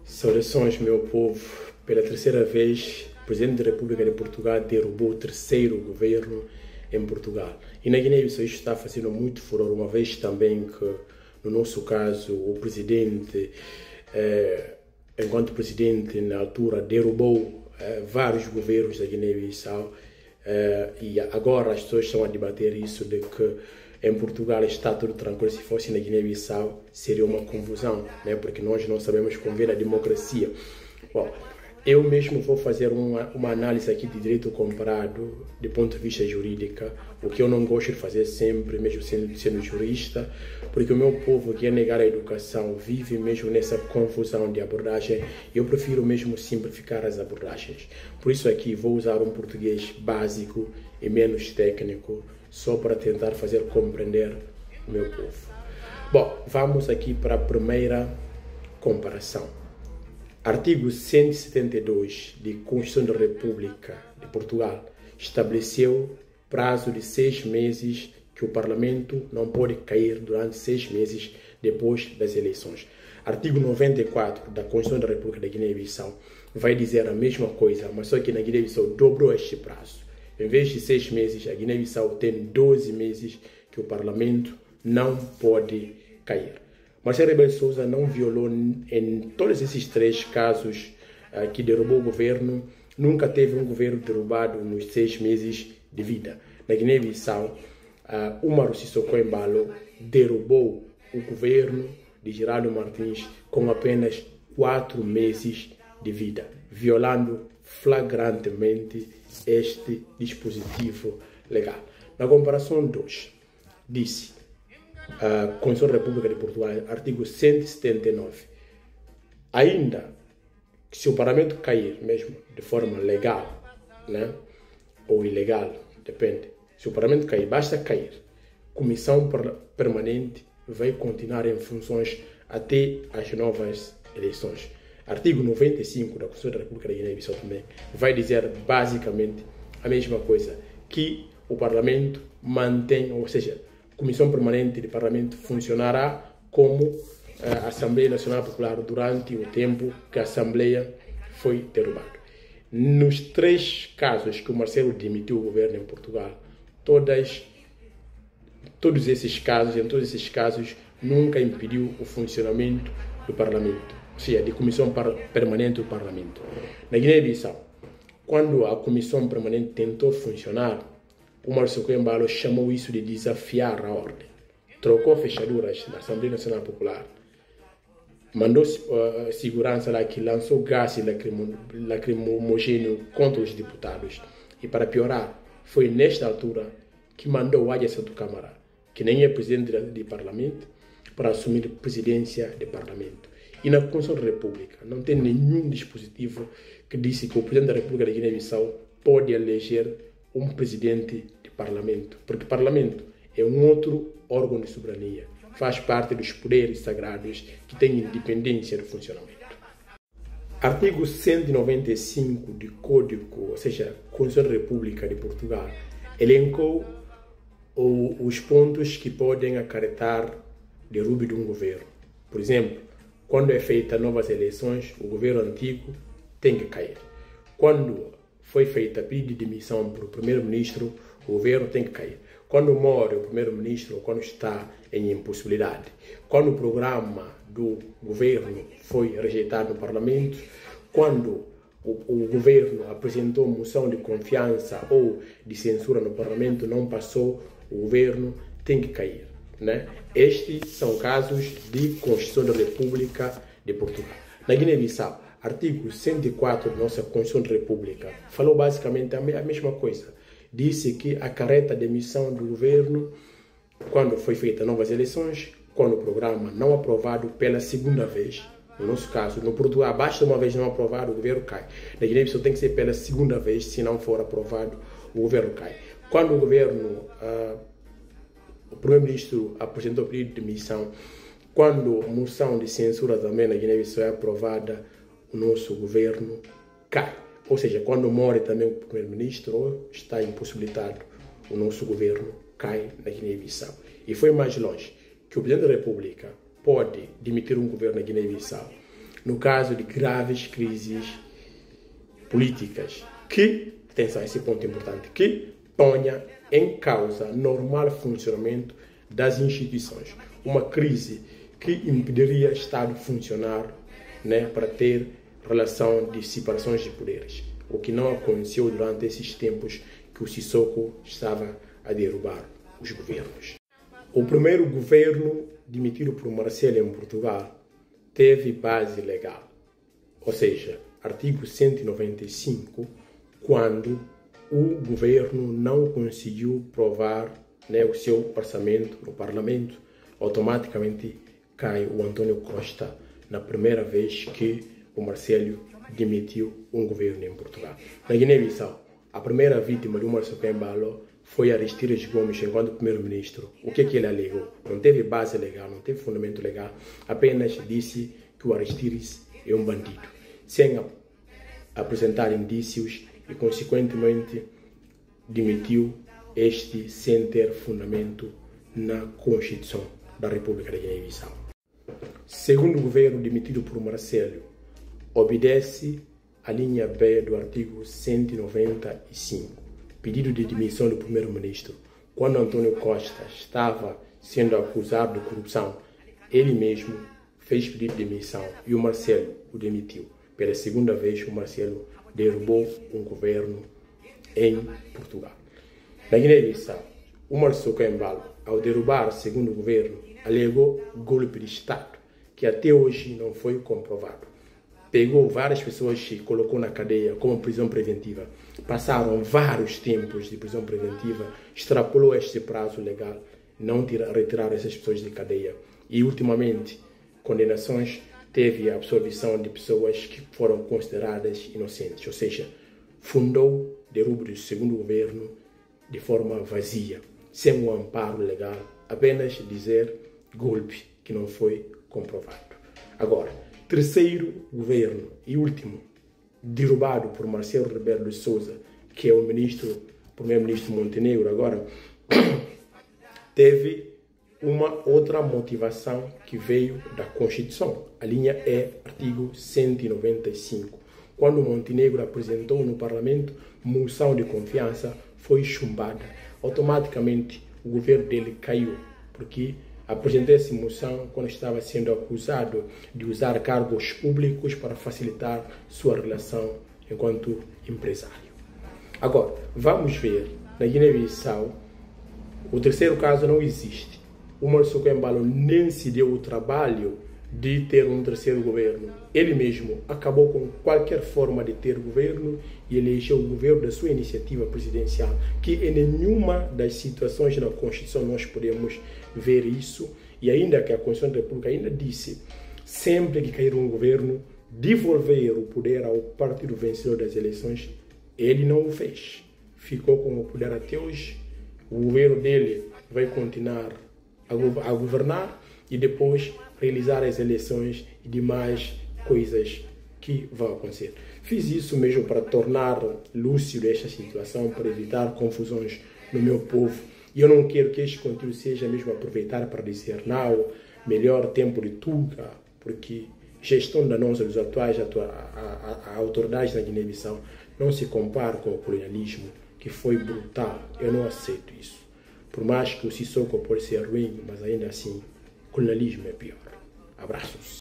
Saudações, meu povo. Pela terceira vez, o Presidente da República de Portugal derrubou o terceiro governo em Portugal. E na Guiné-Bissau isto está fazendo muito furor, uma vez também que, no nosso caso, o Presidente, enquanto Presidente, na altura, derrubou vários governos da Guiné-Bissau. E agora as pessoas estão a debater isso de que em Portugal está tudo tranquilo. Se fosse na Guiné-Bissau seria uma confusão, né? Porque nós não sabemos conviver a democracia. Bom, eu mesmo vou fazer uma análise aqui de direito comparado de ponto de vista jurídico, o que eu não gosto de fazer sempre, mesmo sendo jurista, porque o meu povo que é negar a educação vive mesmo nessa confusão de abordagem. Eu prefiro mesmo simplificar as abordagens. Por isso aqui vou usar um português básico e menos técnico, só para tentar fazer compreender o meu povo. Bom, vamos aqui para a primeira comparação. Artigo 172 da Constituição da República de Portugal estabeleceu prazo de 6 meses que o Parlamento não pode cair durante 6 meses depois das eleições. Artigo 94 da Constituição da República da Guiné-Bissau vai dizer a mesma coisa, mas só que na Guiné-Bissau dobrou este prazo. Em vez de 6 meses, a Guiné-Bissau tem 12 meses que o Parlamento não pode cair. Marcelo Rebelo de Sousa não violou em todos esses 3 casos que derrubou o governo. Nunca teve um governo derrubado nos 6 meses de vida. Na Guiné-Bissau, Umaru Sissoko Embalo derrubou o governo de Geraldo Martins com apenas 4 meses de vida, violando flagrantemente este dispositivo legal. Na comparação 2, disse a Constituição da República de Portugal, artigo 179, ainda que se o Parlamento cair mesmo de forma legal, né, ou ilegal, depende, se o Parlamento cair, basta cair, Comissão Permanente vai continuar em funções até as novas eleições. Artigo 95 da Constituição da República da Guiné-Bissau também vai dizer basicamente a mesma coisa, que o Parlamento mantém, ou seja, a Comissão Permanente do Parlamento funcionará como a Assembleia Nacional Popular durante o tempo que a Assembleia foi derrubada. Nos 3 casos que o Marcelo demitiu o governo em Portugal, em todos esses casos, nunca impediu o funcionamento do Parlamento, ou seja, de Comissão Permanente do Parlamento. Na Guiné-Bissau, quando a Comissão Permanente tentou funcionar, o Marcelo Embalo chamou isso de desafiar a ordem. Trocou fechaduras na Assembleia Nacional Popular, mandou segurança lá que lançou gás lacrimogêneo contra os deputados. E para piorar, foi nesta altura que mandou o Adja do Câmara, que nem é presidente do Parlamento, para assumir a presidência do Parlamento. E na Constituição da República não tem nenhum dispositivo que disse que o Presidente da República da Guiné-Bissau pode eleger um presidente de Parlamento, porque o Parlamento é um outro órgão de soberania, faz parte dos poderes sagrados que têm independência do funcionamento. Artigo 195 do Código, ou seja, Constituição da República de Portugal, elencou os pontos que podem acarretar derrube de um governo. Por exemplo, quando é feita novas eleições, o governo antigo tem que cair. Quando foi feita a pedido de demissão para o primeiro-ministro, o governo tem que cair. Quando morre o primeiro-ministro, quando está em impossibilidade. Quando o programa do governo foi rejeitado no Parlamento, quando o governo apresentou moção de confiança ou de censura no Parlamento, não passou, o governo tem que cair, né? Estes são casos de Constituição da República de Portugal. Na Guiné-Bissau, artigo 104 da nossa Constituição da República falou basicamente a mesma coisa. Disse que acarreta a demissão do governo quando foi feita novas eleições, quando o programa não aprovado pela segunda vez. No nosso caso, no Portugal, abaixo de uma vez não aprovado, o governo cai. Na Guiné-Bissau tem que ser pela segunda vez, se não for aprovado, o governo cai. Quando o governo, o primeiro-ministro apresentou pedido de demissão, quando a moção de censura também na Guiné-Bissau é aprovada, o nosso governo cai. Ou seja, quando morre também o primeiro-ministro ou está impossibilitado, o nosso governo cai na Guiné-Bissau. E foi mais longe, que o Presidente da República pode demitir um governo na Guiné-Bissau no caso de graves crises políticas, que, atenção, esse ponto importante, que ponha em causa normal funcionamento das instituições. Uma crise que impediria o Estado funcionar, né, para ter relação de separações de poderes, o que não aconteceu durante esses tempos que o Sissoko estava a derrubar os governos. O primeiro governo demitido por Marcelo em Portugal teve base legal, ou seja, artigo 195, quando o governo não conseguiu provar, né, o seu orçamento no Parlamento, automaticamente cai o António Costa na primeira vez que o Marcelo demitiu um governo em Portugal. Na Guiné-Bissau, a primeira vítima do Marcelo Embalo foi Aristides Gomes enquanto primeiro-ministro. O que ele alegou? Não teve base legal, não teve fundamento legal, apenas disse que o Aristides é um bandido, sem apresentar indícios e, consequentemente, demitiu este sem ter fundamento na Constituição da República da Guiné-Bissau. Segundo o governo demitido por Marcelo, obedece à linha B do artigo 195, pedido de demissão do primeiro-ministro. Quando António Costa estava sendo acusado de corrupção, ele mesmo fez pedido de demissão e o Marcelo o demitiu. Pela segunda vez, o Marcelo derrubou um governo em Portugal. Na Guiné-Bissau, o Marcelo Embalo, ao derrubar o segundo governo, alegou golpe de Estado, que até hoje não foi comprovado. Pegou várias pessoas e colocou na cadeia como prisão preventiva. Passaram vários tempos de prisão preventiva, extrapolou este prazo legal, não retiraram essas pessoas de cadeia. E, ultimamente, condenações, teve a absolvição de pessoas que foram consideradas inocentes. Ou seja, fundou derrubo do segundo governo de forma vazia, sem um amparo legal, apenas dizer golpe que não foi comprovado. Agora, terceiro governo e último, derrubado por Marcelo Rebelo de Sousa, que é o primeiro-ministro Montenegro agora, teve uma outra motivação que veio da Constituição. A linha E, artigo 195. Quando Montenegro apresentou no Parlamento moção de confiança, foi chumbada. Automaticamente o governo dele caiu, porque apresentou essa moção quando estava sendo acusado de usar cargos públicos para facilitar sua relação enquanto empresário. Agora, vamos ver, na Guiné-Bissau, o terceiro caso não existe. O Marcelo Embalo nem se deu o trabalho de ter um terceiro governo. Ele mesmo acabou com qualquer forma de ter governo e elegeu o governo da sua iniciativa presidencial, que em nenhuma das situações na Constituição nós podemos ver isso, e ainda que a Constituição da República ainda disse, sempre que cair um governo, devolver o poder ao partido vencedor das eleições, ele não o fez. Ficou com o poder até hoje, o governo dele vai continuar a governar e depois realizar as eleições e demais coisas que vão acontecer. Fiz isso mesmo para tornar lúcido esta situação, para evitar confusões no meu povo. E eu não quero que este conteúdo seja mesmo aproveitar para dizer, não, melhor tempo de Tuga, porque gestão danosa dos atuais autoridades na Guiné-Bissau não se compara com o colonialismo, que foi brutal. Eu não aceito isso. Por mais que o Sissoko pode ser ruim, mas ainda assim, o colonialismo é pior. Abraços.